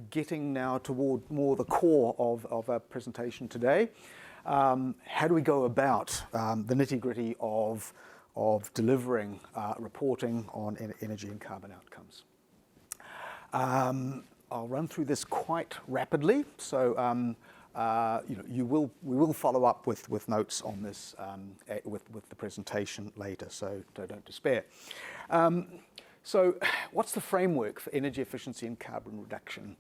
Getting now toward more the core of our presentation today. How do we go about the nitty-gritty of delivering reporting on energy and carbon outcomes? I'll run through this quite rapidly, so we will follow up with notes on this with the presentation later, so don't despair. So what's the framework for energy efficiency and carbon reduction?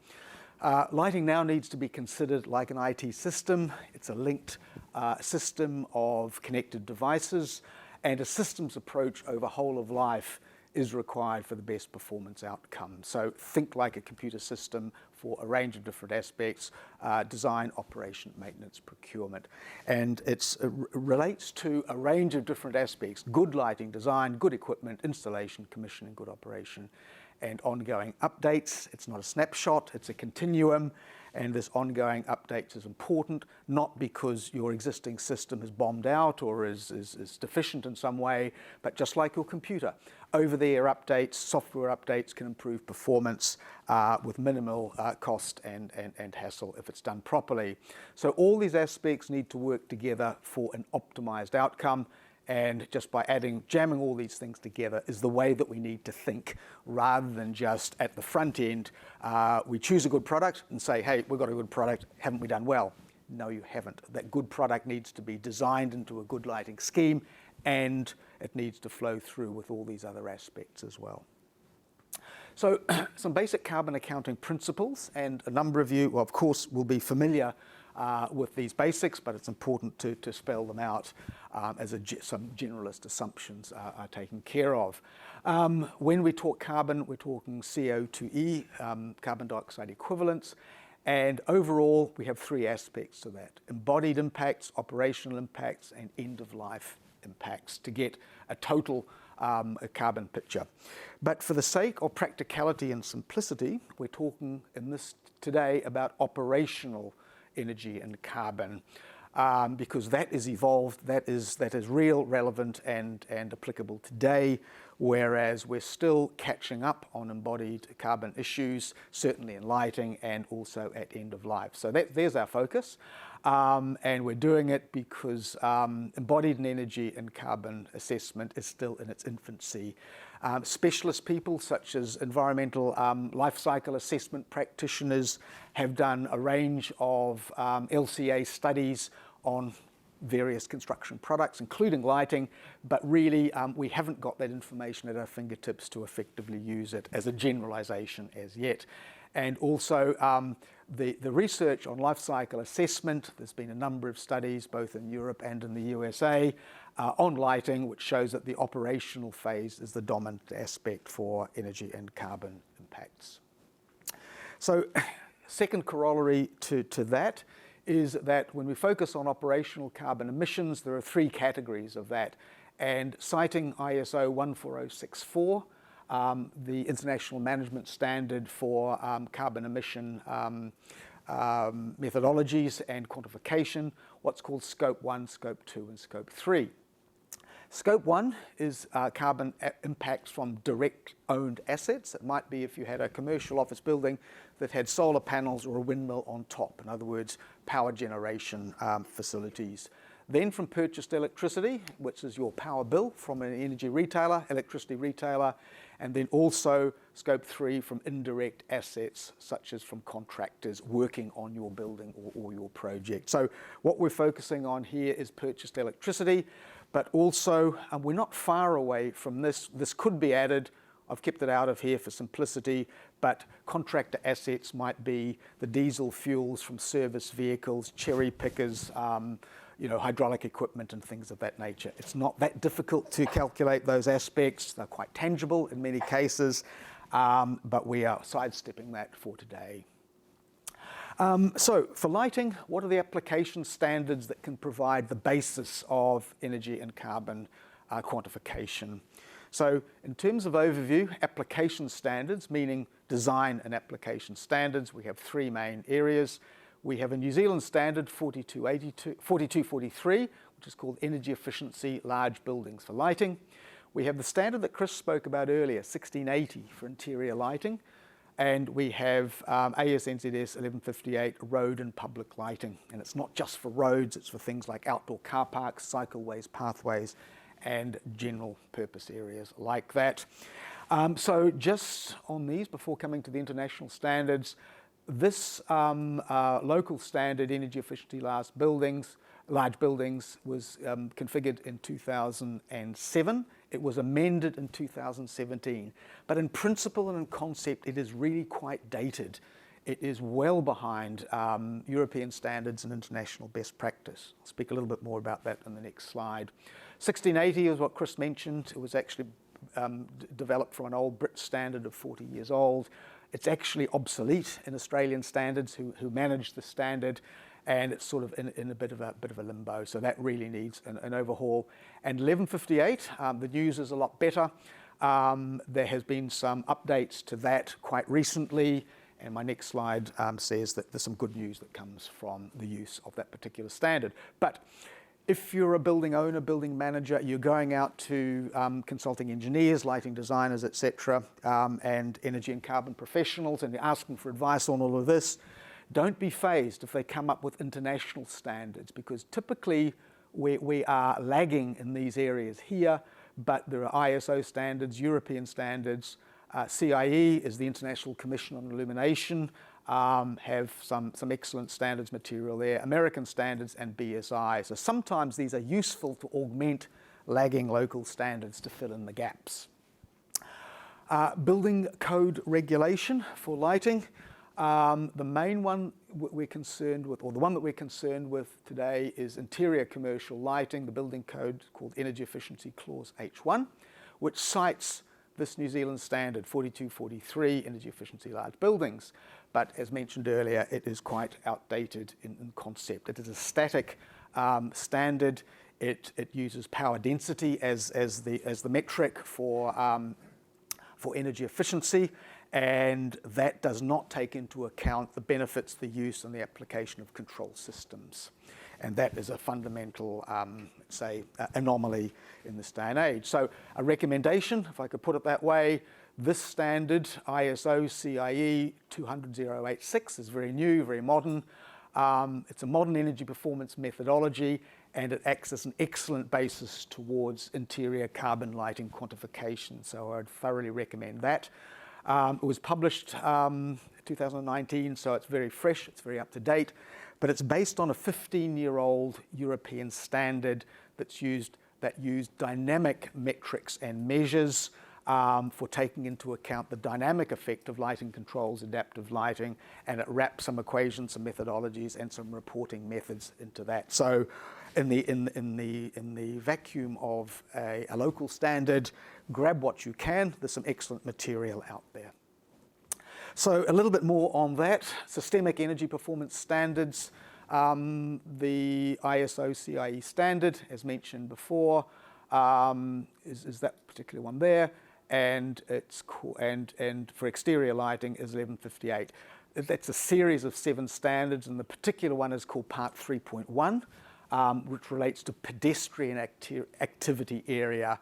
Lighting now needs to be considered like an IT system. It's a linked system of connected devices, and a systems approach over whole of life is required for the best performance outcome. So think like a computer system for a range of different aspects, design, operation, maintenance, procurement. And it relates to a range of different aspects: good lighting design, good equipment, installation, commissioning, good operation, and ongoing updates. It's not a snapshot, it's a continuum. And this ongoing updates is important, not because your existing system has bombed out or is deficient in some way, but just like your computer. Over-the-air updates, software updates can improve performance with minimal cost and hassle if it's done properly. So all these aspects need to work together for an optimized outcome. And just by jamming all these things together is the way that we need to think, rather than just at the front end, we choose a good product and say, hey, we've got a good product, haven't we done well? No, you haven't. That good product needs to be designed into a good lighting scheme, and it needs to flow through with all these other aspects as well. So some basic carbon accounting principles, and a number of you, well, of course, will be familiar with these basics, but it's important to spell them out as some generalist assumptions are taken care of. When we talk carbon, we're talking CO2e, carbon dioxide equivalents, and overall we have three aspects to that: embodied impacts, operational impacts, and end-of-life impacts to get a total a carbon picture. But for the sake of practicality and simplicity, we're talking in this today about operational energy and carbon, because that is evolved, that is real, relevant, and applicable today, whereas we're still catching up on embodied carbon issues, certainly in lighting and also at end of life. So there's our focus, and we're doing it because embodied energy and carbon assessment is still in its infancy. Specialist people such as environmental life cycle assessment practitioners have done a range of LCA studies on various construction products, including lighting, but really we haven't got that information at our fingertips to effectively use it as a generalization as yet. And also the research on life cycle assessment, there's been a number of studies both in Europe and in the USA on lighting, which shows that the operational phase is the dominant aspect for energy and carbon impacts. So second corollary to that is that when we focus on operational carbon emissions, there are three categories of that. And citing ISO 14064, the International Management Standard for carbon emission methodologies and quantification, what's called Scope 1, Scope 2, and Scope 3. Scope 1 is carbon impacts from direct owned assets. It might be if you had a commercial office building that had solar panels or a windmill on top. In other words, power generation facilities. Then from purchased electricity, which is your power bill from an energy retailer, electricity retailer, and then also Scope 3 from indirect assets, such as from contractors working on your building or your project. So what we're focusing on here is purchased electricity, but also we're not far away from this. This could be added. I've kept it out of here for simplicity, but contractor assets might be the diesel fuels from service vehicles, cherry pickers, hydraulic equipment and things of that nature. It's not that difficult to calculate those aspects. They're quite tangible in many cases, but we are sidestepping that for today. So for lighting, what are the application standards that can provide the basis of energy and carbon quantification? So in terms of overview, application standards, meaning design and application standards, we have three main areas. We have a New Zealand standard 4243, which is called Energy Efficiency Large Buildings for Lighting. We have the standard that Chris spoke about earlier, 1680 for interior lighting. and we have ASNZS 1158 road and public lighting. And it's not just for roads, it's for things like outdoor car parks, cycleways, pathways, and general purpose areas like that. So just on these, before coming to the international standards, this local standard energy efficiency large buildings was configured in 2007. It was amended in 2017. But in principle and in concept, it is really quite dated. It is well behind European standards and international best practice. I'll speak a little bit more about that in the next slide. 1680 is what Chris mentioned. It was actually developed from an old Brit standard of 40 years old. It's actually obsolete in Australian standards who manage the standard, and it's sort of in a bit of a limbo. So that really needs an overhaul. And 1158, the news is a lot better. There has been some updates to that quite recently, and my next slide says that there's some good news that comes from the use of that particular standard. But if you're a building owner, building manager, you're going out to consulting engineers, lighting designers, etc., and energy and carbon professionals, and you're asking for advice on all of this, don't be fazed if they come up with international standards, because typically we are lagging in these areas here, but there are ISO standards, European standards. CIE is the International Commission on Illumination, have some excellent standards material there, American standards and BSI. So sometimes these are useful to augment lagging local standards to fill in the gaps. Building code regulation for lighting. The main one we're concerned with, or the one that we're concerned with today, is interior commercial lighting, the building code called Energy Efficiency Clause H1, which cites this New Zealand standard 4243, energy efficiency large buildings. But as mentioned earlier, it is quite outdated in concept. It is a static standard. It uses power density as the metric for energy efficiency, and that does not take into account the benefits, the use, and the application of control systems. And that is a fundamental, anomaly in this day and age. So a recommendation, if I could put it that way, this standard, ISO CIE 200.086, is very new, very modern. It's a modern energy performance methodology, and it acts as an excellent basis towards interior carbon lighting quantification. So I'd thoroughly recommend that. It was published 2019, so it's very fresh, it's very up to date, but it's based on a 15-year-old European standard that used dynamic metrics and measures for taking into account the dynamic effect of lighting controls, adaptive lighting, and it wraps some equations, some methodologies, and some reporting methods into that. So in the vacuum of a local standard, grab what you can. There's some excellent material out there. So a little bit more on that. Systemic energy performance standards. The ISO CIE standard, as mentioned before, is that particular one there, and and for exterior lighting is 1158. That's a series of 7 standards, and the particular one is called Part 3.1. Which relates to pedestrian activity area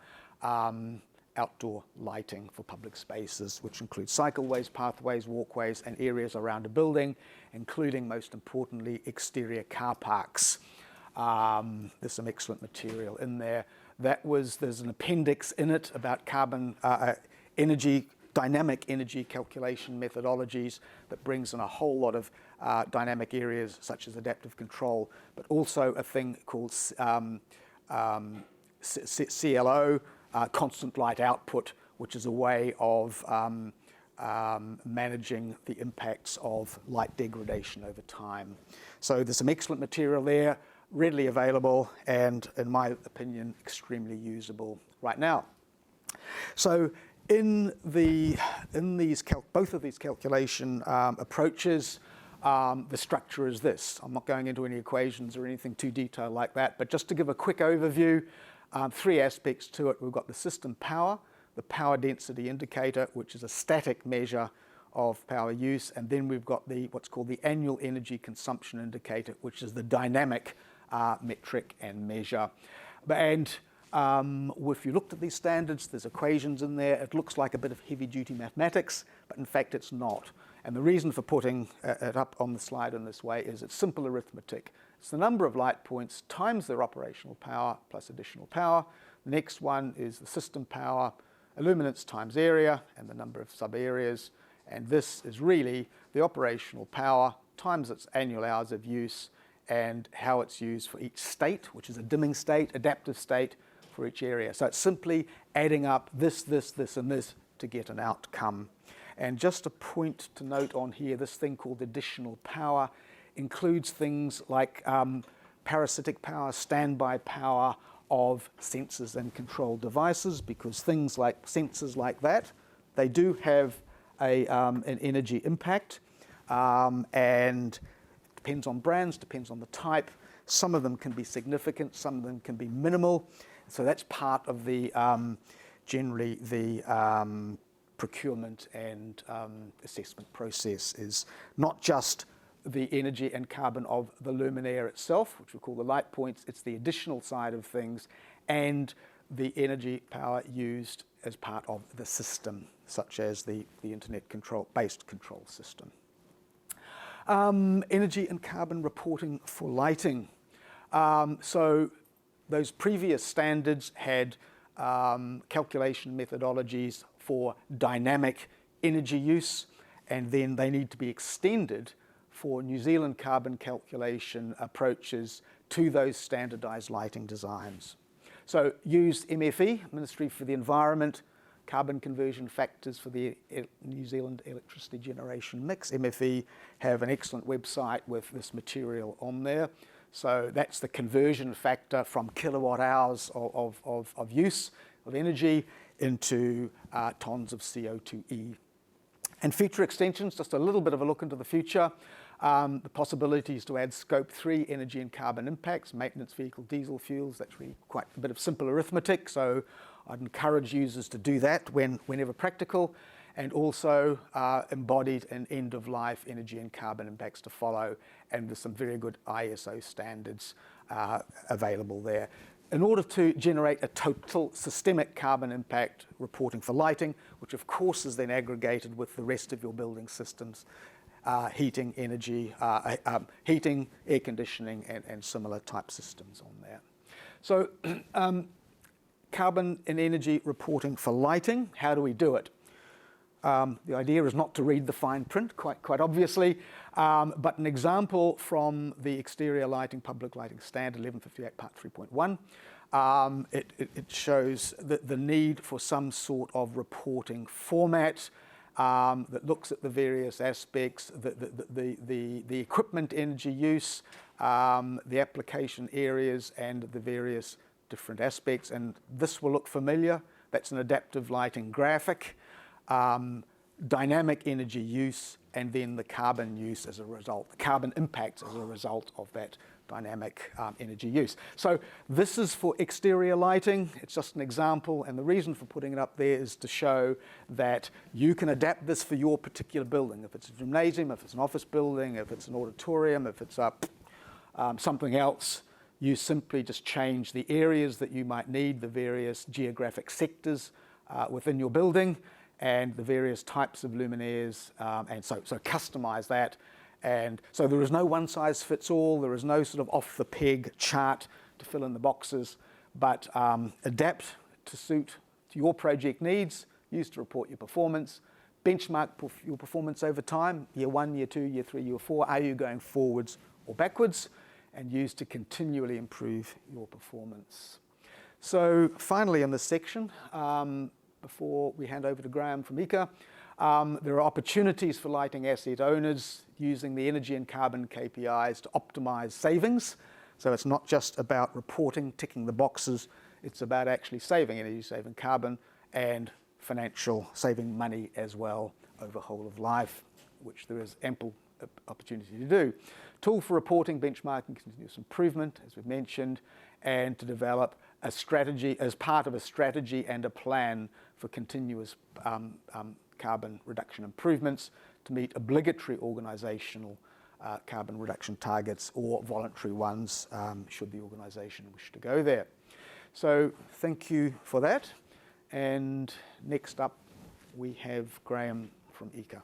outdoor lighting for public spaces, which includes cycleways, pathways, walkways, and areas around a building, including, most importantly, exterior car parks. There's some excellent material in there. There's an appendix in it about carbon dynamic energy calculation methodologies that brings in a whole lot of dynamic areas such as adaptive control, but also a thing called CLO, constant light output, which is a way of managing the impacts of light degradation over time. So there's some excellent material there, readily available, and in my opinion, extremely usable right now. So in both of these calculation approaches, the structure is this. I'm not going into any equations or anything too detailed like that, but just to give a quick overview, 3 aspects to it. We've got the system power, the power density indicator, which is a static measure of power use, and then we've got what's called the annual energy consumption indicator, which is the dynamic metric and measure. And If you looked at these standards, there's equations in there. It looks like a bit of heavy-duty mathematics, but in fact it's not. And the reason for putting it up on the slide in this way is it's simple arithmetic. It's the number of light points times their operational power plus additional power. The next one is the system power, illuminance times area, and the number of sub-areas. And this is really the operational power times its annual hours of use and how it's used for each state, which is a dimming state, adaptive state for each area. So it's simply adding up this, and this to get an outcome. And just a point to note on here, this thing called additional power includes things like parasitic power, standby power of sensors and control devices, because things like sensors like that, they do have an energy impact, and it depends on brands, depends on the type. Some of them can be significant, some of them can be minimal. So that's part of the generally the procurement and assessment process, is not just the energy and carbon of the luminaire itself, which we call the light points, it's the additional side of things, and the energy power used as part of the system, such as the internet based control system. Energy and carbon reporting for lighting. So those previous standards had calculation methodologies for dynamic energy use, and then they need to be extended for New Zealand carbon calculation approaches to those standardised lighting designs. So use MFE, Ministry for the Environment, carbon conversion factors for the New Zealand electricity generation mix. MFE have an excellent website with this material on there. So that's the conversion factor from kilowatt hours of use of energy into tons of CO2e. And feature extensions, just a little bit of a look into the future. The possibilities to add scope 3 energy and carbon impacts, maintenance vehicle diesel fuels, that's really quite a bit of simple arithmetic, so I'd encourage users to do that whenever practical, and also embodied and end-of-life energy and carbon impacts to follow, and there's some very good ISO standards available there. In order to generate a total systemic carbon impact reporting for lighting, which of course is then aggregated with the rest of your building systems, heating, energy, heating, air conditioning, and similar type systems on there. So carbon and energy reporting for lighting, how do we do it? The idea is not to read the fine print, quite obviously, but an example from the Exterior Lighting Public Lighting Standard 1158 Part 3.1, it shows the need for some sort of reporting format that looks at the various aspects, the equipment energy use, the application areas, and the various different aspects. And this will look familiar. That's an adaptive lighting graphic. Dynamic energy use, and then the carbon use as a result, the carbon impacts as a result of that dynamic energy use. So this is for exterior lighting. It's just an example, and the reason for putting it up there is to show that you can adapt this for your particular building. If it's a gymnasium, if it's an office building, if it's an auditorium, if it's something else, you simply just change the areas that you might need, the various geographic sectors within your building, and the various types of luminaires, and so customize that. And so there is no one size fits all, there is no sort of off the peg chart to fill in the boxes, but adapt to suit your project needs, use to report your performance, benchmark your performance over time, year 1, year 2, year 3, year 4, are you going forwards or backwards, and use to continually improve your performance. So finally in this section, before we hand over to Graham from ECA, there are opportunities for lighting asset owners using the energy and carbon KPIs to optimize savings. So it's not just about reporting, ticking the boxes, it's about actually saving energy, saving carbon, and financial, saving money as well over whole of life, which there is ample opportunity to do. Tool for reporting, benchmarking, continuous improvement, as we've mentioned, and to develop a strategy as part of a strategy and a plan for continuous carbon reduction improvements to meet obligatory organisational carbon reduction targets or voluntary ones should the organisation wish to go there. So thank you for that. And next up, we have Graham from ECA.